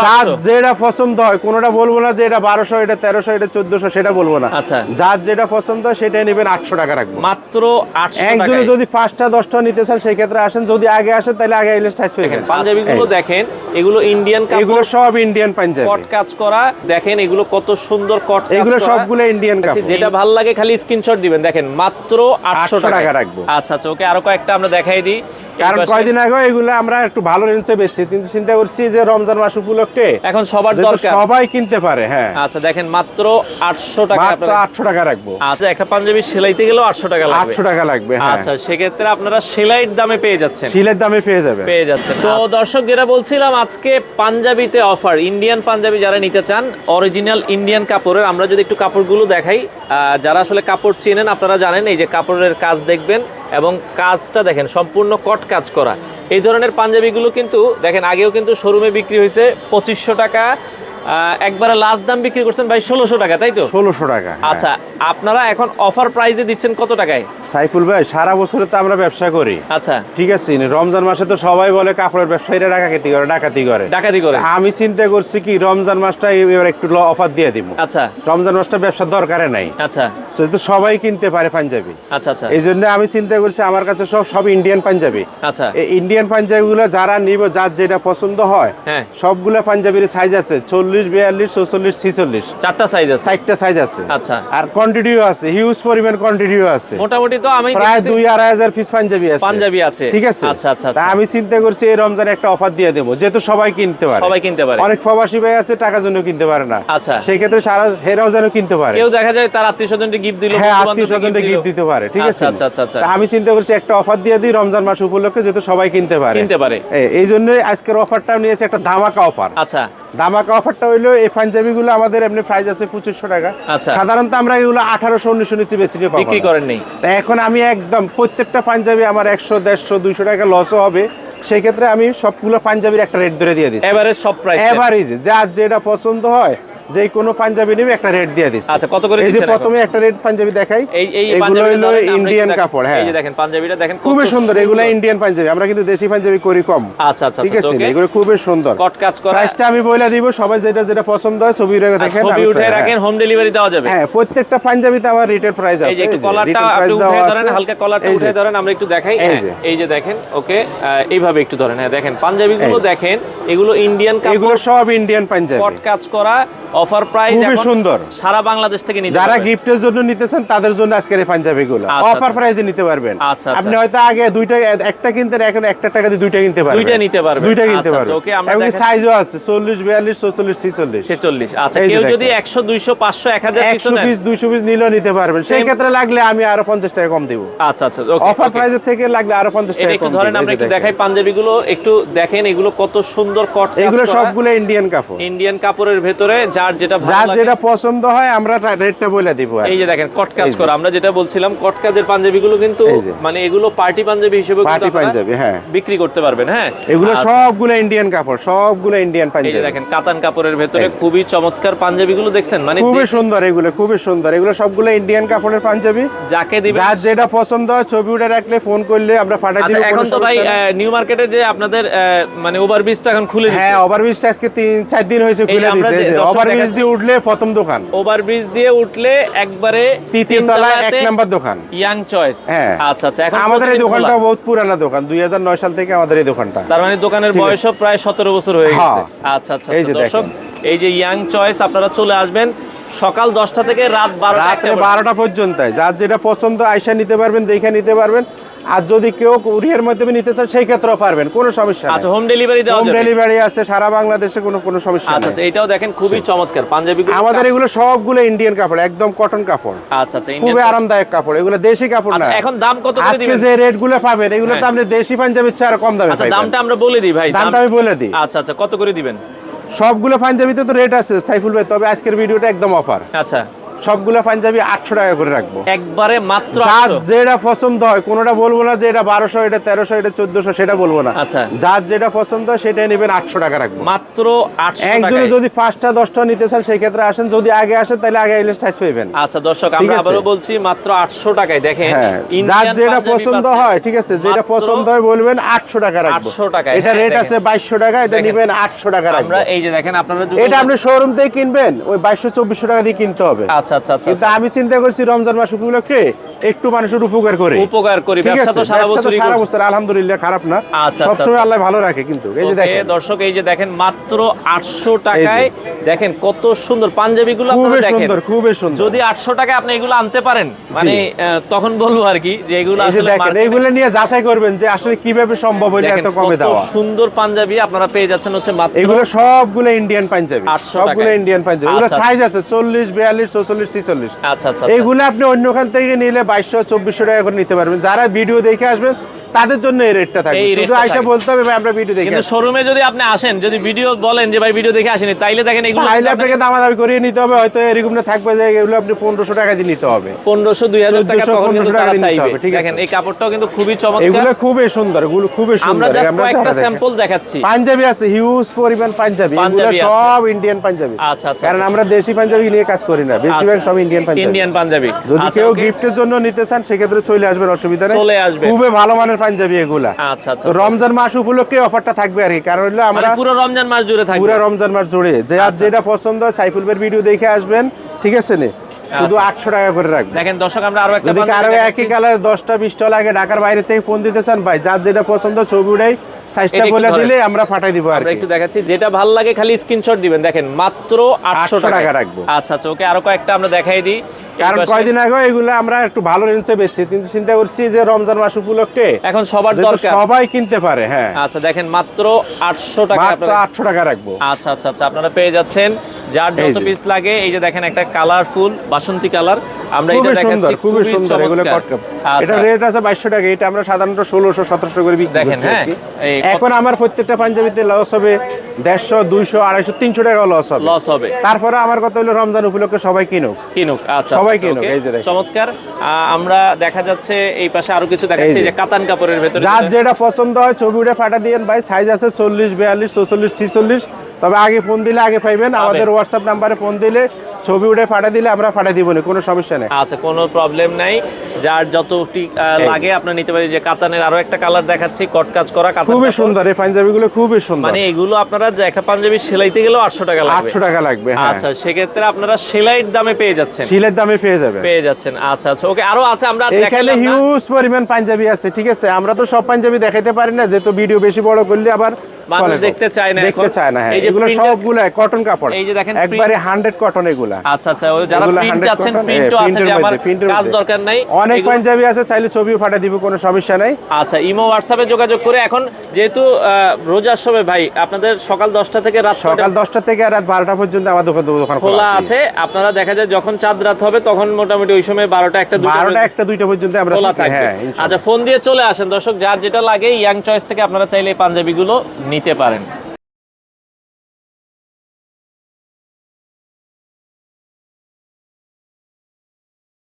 যার যেটা পছন্দ হয়, কোনোটা বলবো না যে এটা 1200, এটা 1300, এটা 1400, সেটা বলবো না। আচ্ছা, যার যেটা পছন্দ হয় সেটাই নেবেন, 800 টাকা রাখবো মাত্র 800 একজনে। টাকায়। যদি 5টা 10টা নিতে চান সেই ক্ষেত্রে আসেন, যদি আগে আসেন তাহলে আগে এলে সাইজ পেবেন। পাঞ্জাবি গুলো দেখেন, এগুলো ইন্ডিয়ান কাপড়, এগুলো সব ইন্ডিয়ান পাঞ্জাবি, কট কাজ করা। দেখেন এগুলো কত সুন্দর কট কাজ এগুলো করা। সবগুলো ইন্ডিয়ান কাপড়। যেটা ভালো লাগে খালি স্ক্রিনশট দিবেন। দেখেন মাত্র 800 টাকা রাখবো। আচ্ছা আচ্ছা, ওকে, আরো কয়েকটা আমরা দেখাই দিই। কারণ কয়দিন আগে এগুলো আমরা একটু ভালো রেঞ্জে বেচছি, কিন্তু চিন্তা করছি যে রমজান মাস উপলক্ষে এখন সবার দরকার, সবাই কিনতে পারে। হ্যাঁ, আচ্ছা দেখেন মাত্র 800 টাকা। মাত্র 800 টাকা রাখবো। আচ্ছা, একটা পাঞ্জাবি সেলাইতে গেলেও 800 টাকা লাগবে। 800 টাকা লাগবে, হ্যাঁ। আচ্ছা, সেক্ষেত্রে আপনারা সেলাইয়ের দামে পেয়ে যাচ্ছেন, সিলের দামে পেয়ে যাবেন। তো দর্শক, যেটা বলছিলাম, আজকে পাঞ্জাবিতে অফার, ইন্ডিয়ান পাঞ্জাবি যারা নিতে চান অরিজিনাল ইন্ডিয়ান কাপড়ের। আমরা যদি একটু কাপড়গুলো দেখাই, যারা আসলে কাপড় চেনেন আপনারা জানেন, এই যে কাপড়ের কাজ দেখবেন এবং কাজটা দেখেন সম্পূর্ণ কট কাজ করা। এই ধরনের পাঞ্জাবিগুলো কিন্তু দেখেন আগেও কিন্তু শোরুমে বিক্রি হয়েছে 2500 টাকা, একবারে লাস্ট দাম বিক্রি করছেন ভাই 1600 টাকা, তাই তো? 1600 টাকা। আচ্ছা, আপনারা এখন অফার প্রাইসে দিচ্ছেন কত টাকায়? সাইফুল ভাই, সারা বছরে তো আমরা ব্যবসা করি, আচ্ছা ঠিক আছে। রমজান মাসে তো সবাই বলে কাপড়ের ব্যবসায়ীরা ডাকাতি করে। আমি চিন্তা করছি কি রমজান মাসটা এবার একটু অফার দিয়ে দিব। আচ্ছা, রমজান মাসটা ব্যবসা দরকারে নাই, আচ্ছা যেহেতু সবাই কিনতে পারে পাঞ্জাবি। আচ্ছা আচ্ছা, এই জন্য আমি চিন্তা করছি আমার কাছে সব ইন্ডিয়ান পাঞ্জাবি। আচ্ছা, এই ইন্ডিয়ান পাঞ্জাবিগুলো যারা নিব, যার যেটা পছন্দ হয়, হ্যাঁ, সবগুলো পাঞ্জাবির সাইজ আছে 40, 42, 44, 46, 4টা সাইজ আছে, 4টা সাইজ আছে। আচ্ছা, আর কোয়ান্টিটিও আছে, হিউজ পরিমাণ কোয়ান্টিটিও আছে। মোটামুটি তো আমি প্রায় 2-2,500 পিস পাঞ্জাবি আছে, ঠিক আছে। আচ্ছা আচ্ছা, তা আমি চিন্তা করছি এই রমজানে একটা অফার দিয়ে দেবো, যেহেতু সবাই কিনতে পারে। অনেক প্রবাসী ভাই আছে টাকার জন্য কিনতে পারে না, আচ্ছা, সেই ক্ষেত্রে হেরাও যেন কিনতে পারে। কেউ দেখা যায় তার আত্মীয়স্বজনকে গিফট দিল, হ্যাঁ, আত্মীয়স্বজনকে গিফট দিতে পারে, ঠিক আছে। আচ্ছা আচ্ছা আচ্ছা, তা আমি চিন্তা করছি একটা অফার দিয়ে দিই রমজান মাস উপলক্ষে, যেহেতু সবাই কিনতে পারে। এই জন্যই আজকের অফারটা নিয়েছে, একটা ধামাকা অফার। আচ্ছা, ধামাকা অফারটা হইলো এই পাঞ্জাবিগুলো আমাদের এমনি প্রাইস আছে 2500 টাকা। আচ্ছা, সাধারণত আমরা এগুলো 1800, 1900 নিচে বিক্রি করেন নেই। এখন আমি একদম প্রত্যেকটা পাঞ্জাবি আমার 100, 150, 200 টাকা লসও হবে, সেই ক্ষেত্রে আমি সবগুলো পাঞ্জাবির একটা রেট ধরে দিয়ে দিচ্ছি, এভারেজ সব প্রাইস, এভারেজে যার যেটা পছন্দ হয়, যে কোনো পাঞ্জাবি নেবে একটা রেট দিয়ে দিচ্ছি। আচ্ছা, কত করে এই যে দিচ্ছেন? প্রথমে একটা রেট পাঞ্জাবি দেখাই, এই এগুলো হলো পাঞ্জাবিটা ইন্ডিয়ান কাপড়। হ্যাঁ, এই যে দেখেন পাঞ্জাবিটা দেখেন খুবই সুন্দর, এগুলো ইন্ডিয়ান পাঞ্জাবি, আমরা কিন্তু দেশি পাঞ্জাবি করি কম। আচ্ছা আচ্ছা, ঠিক আছে, এগুলো খুবই সুন্দর, কট কাজ করা। প্রাইসটা আমি বলে দিব, সবাই যেটা যেটা পছন্দ হয় ছবি রেখে দেখেন, ছবি উঠে রাখেন, হোম ডেলিভারি দেওয়া যাবে। হ্যাঁ, প্রত্যেকটা পাঞ্জাবিতে আমার রিটেল প্রাইস আছে। এই যে একটু কলারটা আপনি উঠে ধরেন, হালকা কলারটা উঠে ধরেন, আমরা একটু দেখাই। এই যে দেখেন, ওকে, এইভাবে একটু ধরেন। হ্যাঁ, দেখেন পাঞ্জাবিগুলো দেখেন, এগুলো ইন্ডিয়ান কাপড়, এগুলো সব ইন্ডিয়ান পাঞ্জাবি, কট কাজ করা, অফার প্রাইস, খুবই সুন্দর। সারা বাংলাদেশ থেকে নিতে যারা গিফটের জন্য নিতেছেন তাদের জন্য আজকের এই পাঞ্জাবিগুলো অফার প্রাইসে নিতে পারবেন। আপনি হয়তো আগে একটা কিনতেন, এখন 1 টাকা দিয়ে 2টা কিনতে পারবেন, 2টা কিনতে পারবেন। ওকে, আমরা দেখেন সাইজও আছে 40, 42, 44, 46। আচ্ছা, কেউ যদি 100, 200, 500, 1000 পিস 100 পিস 200 পিস নিলেও নিতে পারবেন, সেই ক্ষেত্রে লাগলে আমি আরো 50 টাকা কম দিব। আচ্ছা আচ্ছা, অফার প্রাইসের থেকে লাগলে আরো 50 টাকা কম। একটু ধরেন, আমরা একটু দেখাই পাঞ্জাবিগুলো, একটু দেখেন এগুলো কত সুন্দর কট কাজ করা। এগুলো সবগুলো ইন্ডিয়ান কাপড়, ইন্ডিয়ান কাপড়ের ভেতরে যার যেটা পছন্দ হয় আমরা রেটটা বলে দিব। এই যে দেখেন কট কাজ করা, আমরা যেটা বলছিলাম কট কাজের পাঞ্জাবিগুলো কিন্তু মানে এগুলো পার্টি পাঞ্জাবি হিসেবে বিক্রি করতে পারবেন। হ্যাঁ, এগুলো সবগুলো ইন্ডিয়ান কাপড়, সবগুলো ইন্ডিয়ান পাঞ্জাবি। এই যে দেখেন কাতান কাপড়ের ভেতরে খুবই চমৎকার পাঞ্জাবিগুলো দেখছেন, মানে খুবই সুন্দর, এগুলো খুবই সুন্দর, এগুলো সবগুলো ইন্ডিয়ান কাপড়ের পাঞ্জাবি। যাকে দিবেন, যার যেটা পছন্দ হয় ছবি উঠে রাখলে, ফোন করলে আমরা পাঠিয়ে দিব। এখন তো ভাই নিউ মার্কেটে যে আপনাদের মানে ওভারব্রিজটা এখন খুলে দিয়েছে। হ্যাঁ, ওভারব্রিজটা আজকে 3-4 দিন হয়েছে খুলে দিয়েছে। ওভারব্রিজ দিয়ে উঠলে প্রথম দোকান, ওভারব্রিজ দিয়ে উঠলে একবারে তৃতীয় তলায় 1 নাম্বার দোকান, ইয়াং চয়েস। হ্যাঁ, আচ্ছা আচ্ছা, এখন আমাদের এই দোকানটা বহুত পুরানা দোকান, 2009 সাল থেকে আমাদের এই দোকানটা। তার মানে দোকানের বয়সও প্রায় 17 বছর হয়ে গেছে। আচ্ছা আচ্ছা, দর্শক এই যে ইয়াং চয়েস, আপনারা চলে আসবেন সকাল 10টা থেকে রাত 12টা পর্যন্ত। যার যেটা পছন্দ আইসা নিতে পারবেন, দেখে নিতে পারবেন। আর যদি কেউ কুরিয়ার মাধ্যমে নিতে চান সেই ক্ষেত্রেও পারবেন, কোনো সমস্যা নেই। আচ্ছা, হোম ডেলিভারি দেওয়া যাবে, হোম ডেলিভারি আছে সারা বাংলাদেশে, কোনো সমস্যা নেই। আচ্ছা, এটাও দেখেন খুবই চমৎকার পাঞ্জাবিগুলো। আমাদের এগুলো সবগুলো ইন্ডিয়ান কাপড়, একদম কটন কাপড়। আচ্ছা আচ্ছা, খুবই আরামদায়ক কাপড়, এগুলো দেশি কাপড় না। এখন দাম কত করে দিবেন? আজকে যে রেটগুলো পাবেন এগুলো তো আপনি দেশি পাঞ্জাবির চেয়ে আরো কম দামে পাবেন। দামটা আমরা বলে দিই ভাই, দামটা আমি বলে দিই। আচ্ছা আচ্ছা, কত করে দিবেন? সবগুলো পাঞ্জাবিতে তো রেট আছে সাইফুল ভাই, তবে আজকের ভিডিওটা একদম অফার। আচ্ছা, সবগুলো পাঞ্জাবি 800 টাকা করে রাখবো একবারে মাত্র যার 800 যেটা পছন্দ হয়, কোনোটা বলবো না যে এটা 1200, এটা 1300, এটা 1400, সেটা বলবো না। আচ্ছা। যার যেটা পছন্দ হয় সেটাই নেবেন, 800 টাকা রাখবো। মাত্র 800 একজনে টাকায়। যদি 5টা 10টা নিতে চান সেই ক্ষেত্রে আসেন, যদি আগে আসেন তাহলে আগে এলে সাইজ পাবেন। আচ্ছা দর্শক, ঠিক আমরা আছে? আবারও বলছি মাত্র 800 টাকায় দেখেন। হ্যাঁ, যার Indian যেটা পাঞ্জাবি পছন্দ পাচ্ছেন হয়, ঠিক আছে, যেটা মাত্র পছন্দ হয় বলবেন 800 টাকা রাখবো। 800 টাকায়, এটা হ্যাঁ, রেট দেখেন। আছে 2200 টাকা, এটা দেখেন। নেবেন 800 টাকা রাখবো। আমরা এই যে দেখেন আপনারা যদি এটা আপনি শোরুম থেকে কিনবেন ওই 2200-2400 টাকা দিয়ে কিনতে হবে। আচ্ছা আচ্ছা আচ্ছা কিন্তু আমি চিন্তা করছি রমজান মাস উপলক্ষে একটু মানুষের উপকার করে। উপকার করি, ঠিক ব্যবসা আছে, তো সারা ব্যবসা তো বছরই সারা করছি। বছর আলহামদুলিল্লাহ খারাপ না, আচ্ছা, সবসময় আচ্ছা। আল্লাহ ভালো রাখে। কিন্তু এই যে ওকে, দেখেন দর্শক এই যে দেখেন মাত্র 800 টাকায় দেখেন কত সুন্দর পাঞ্জাবিগুলো আপনারা খুবই দেখেন। সুন্দর, খুবই সুন্দর। যদি 800 টাকায় আপনি এগুলো আনতে পারেন, মানে তখন বলবো আর কি যে এগুলো এই যে আসলে দেখেন, market-এ- এইগুলো নিয়ে যাচাই করবেন যে আসলে কিভাবে সম্ভব হইলো দেখেন এত কমে কত দেওয়া। সুন্দর পাঞ্জাবি আপনারা পেয়ে যাচ্ছেন হচ্ছে মাত্র এগুলো সবগুলো ইন্ডিয়ান পাঞ্জাবি, 800 সবগুলো টাকায়। ইন্ডিয়ান পাঞ্জাবি। এগুলো আচ্ছা, সাইজ আছে 40, 42, 44, 46। আচ্ছা আচ্ছা। এইগুলো আপনি অন্যখান থেকে নিলে 2200-2400 টাকা করে নিতে পারবেন। যারা ভিডিও দেখে আসবেন তাদের জন্য এই রেটটা থাকবে। এই শুধু রেটটা আইসা থাকবে। বলতে হবে ভাই আমরা ভিডিও দেখে কিন্তু আসছি। শোরুমে যদি আপনি আসেন, যদি ভিডিও বলেন যে ভাই ভিডিও দেখে আসেনি, তাইলে দেখেন এগুলো তাহলে আপনাকে দামাদামি করিয়ে নিতে হবে, হয়তো এরকম না থাকবে যে এগুলো আপনি 1500 টাকা দিয়ে নিতে হবে। 1500-2000 টাকা 1400, তখন কিন্তু 1500 টাকা তারা দিয়ে নিতে চাইবে। হবে, ঠিক আছে? দেখেন এই কাপড়টাও কিন্তু খুবই চমৎকার। এগুলো খুবই সুন্দর, এগুলো খুবই আমরা সুন্দর। জাস্ট কয়েকটা যারা দেখেন। স্যাম্পল দেখাচ্ছি। পাঞ্জাবি আছে হিউজ পরিমাণ পাঞ্জাবি, এগুলো পাঞ্জাবি আছে। সব ইন্ডিয়ান পাঞ্জাবি। আচ্ছা আচ্ছা। কারণ আমরা দেশি পাঞ্জাবি নিয়ে কাজ করি না, বেশিরভাগ সব ইন্ডিয়ান পাঞ্জাবি। ইন্ডিয়ান পাঞ্জাবি। যদি আচ্ছা, কেউ ওকে। গিফটের জন্য নিতে চান সেক্ষেত্রে চলে আসবেন, অসুবিধা নেই, চলে আসবেন। খুবই ভালো মানের পাঞ্জাবি এগুলা। আচ্ছা আচ্ছা। তো রমজান মাস উপলক্ষে অফারটা থাকবে আর কি, কারণ হলো মানে আমরা পুরো রমজান মাস জুড়ে থাকবে। পুরো রমজান মাস জুড়ে যে আর যেটা পছন্দ হয় সাইফুল ভাইয়ের ভিডিও দেখে আসবেন, ঠিক আছে নে, শুধু 800 টাকা করে রাখবেন। দেখেন দর্শক, আমরা আরো একটা যদি পাঞ্জাবি কারো দেখাচ্ছি। একই কালার 10টা 20টা লাগে, ঢাকার বাইরে থেকে ফোন দিতে চান ভাই, যার যেটা পছন্দ ছবি উঠাই সাইজটা এটা একটু বলে ধরেন। দিলে আমরা পাঠাই দিব আর আমরা কি। একটু দেখাচ্ছি, যেটা ভালো লাগে খালি স্ক্রিনশট দিবেন। দেখেন মাত্র 800 800 টাকা টাকা রাখবো। আচ্ছা আচ্ছা, ওকে, আরো কয়েকটা আমরা দেখাই দিই। কারণ এই পাশে- কয়দিন আগে এগুলো আমরা একটু ভালো রেঞ্জে বেচছি, কিন্তু চিন্তা করছি যে রমজান মাস উপলক্ষে এখন সবার যেহেতু দরকার। সবাই কিনতে পারে। হ্যাঁ, আচ্ছা দেখেন মাত্র 800 টাকা মাত্র আপনারা 800 টাকা রাখবো। আচ্ছা আচ্ছা আচ্ছা, আপনারা পেয়ে যাচ্ছেন যার এই যত যে। পিস লাগে। এই যে দেখেন একটা কালারফুল বাসন্তী কালার, আমরা এটা খুবই দেখাচ্ছি। সুন্দর, খুবই সুন্দর এগুলো চমৎকার। কটকাপ। আচ্ছা, এটা রেট আছে 2200 টাকা, এটা আমরা সাধারণত 1600-1700 করে বিক্রি দেখেন, করছি আর হ্যাঁ, কি। এই এখন আমার প্রত্যেকটা পাঞ্জাবিতে লস হবে 150, 200, 250, 300 টাকা লস হবে। লস হবে। তারপরে আমার কথা হলো রমজান উপলক্ষে সবাই কিনুক। কিনুক। আচ্ছা সবাই আচ্ছা, কিনুক, ওকে, এই যে দেখেন। চমৎকার। আমরা দেখা যাচ্ছে এই পাশে আরো কিছু দেখাচ্ছি, এই যে। যে কাতান কাপড়ের ভেতরে যার যেটা পছন্দ হয় ছবি উঠে পাঠা দিয়েন ভাই, সাইজ আছে 40, 42, 44, 46। তবে আগে ফোন দিলে আগে পাইবেন, আমাদের হোয়াটসঅ্যাপ নাম্বারে ফোন দিলে ছবি উঠে পাঠা দিলে আমরা পাঠা দিব না, কোনো সমস্যা নেই। আচ্ছা, কোনো প্রবলেম নাই। যার যতটি লাগে আপনার নিতে পারি। যে কাতানের আরো একটা কালার দেখাচ্ছি, কট কাজ করা কাতান খুবই কাপড়। সুন্দর এই পাঞ্জাবিগুলো, খুবই সুন্দর। মানে এগুলো আপনারা যে একটা পাঞ্জাবি সেলাইতে গেলেও 800 টাকা লাগবে। 800 টাকা লাগবে। হ্যাঁ, আচ্ছা, সেক্ষেত্রে আপনারা সেলাইয়ের দামে পেয়ে যাচ্ছেন। সিলের দামে পেয়ে যাবেন। পেয়ে যাচ্ছেন। আচ্ছা আচ্ছা, ওকে, আরো আছে, আমরা আর এখানে দেখাইলাম না। হিউজ পরিমাণ পাঞ্জাবি আছে, ঠিক আছে? আমরা তো সব পাঞ্জাবি দেখাইতে পারি না, যেহেতু ভিডিও বেশি বড় করলে আবার মানুষ চলে না। দেখতে চায় না দেখতে এখন। চায় না। হ্যাঁ, এই যে এগুলো printed- সবগুলো কটন কাপড়, এই যে দেখেন একবারে 100 কটন এগুলা। আচ্ছা আচ্ছা, ওই যারা এগুলো প্রিন্ট 100 চাচ্ছেন, cotton, প্রিন্টও আছে, প্রিন্টের যে আমার মধ্যে, প্রিন্টের কাজ মধ্যে। দরকার নাই। অনেক এগুলো- পাঞ্জাবি আছে, চাইলে ছবিও পাঠা দিব, কোনো সমস্যা নাই। আচ্ছা, ইমো হোয়াটসঅ্যাপে যোগাযোগ করে। এখন যেহেতু রোজার সময় ভাই, আপনাদের সকাল 10টা থেকে রাত সকাল 10টা থেকে রাত 12টা পর্যন্ত আমাদের দোকান খোলা আছে। আপনারা দেখা যায় যখন চাঁদ রাত হবে তখন মোটামুটি ওই সময় 12টা 1টা 2টা 12টা 1টা 2টা পর্যন্ত আমরা খোলা থাকি। থাকবে। হ্যাঁ, ইনশাআল্লাহ। আচ্ছা, ফোন দিয়ে চলে আসেন দর্শক, যার যেটা লাগে ইয়াং চয়েস থেকে আপনারা চাইলে এই পাঞ্জাবিগুলো নিতে পারেন।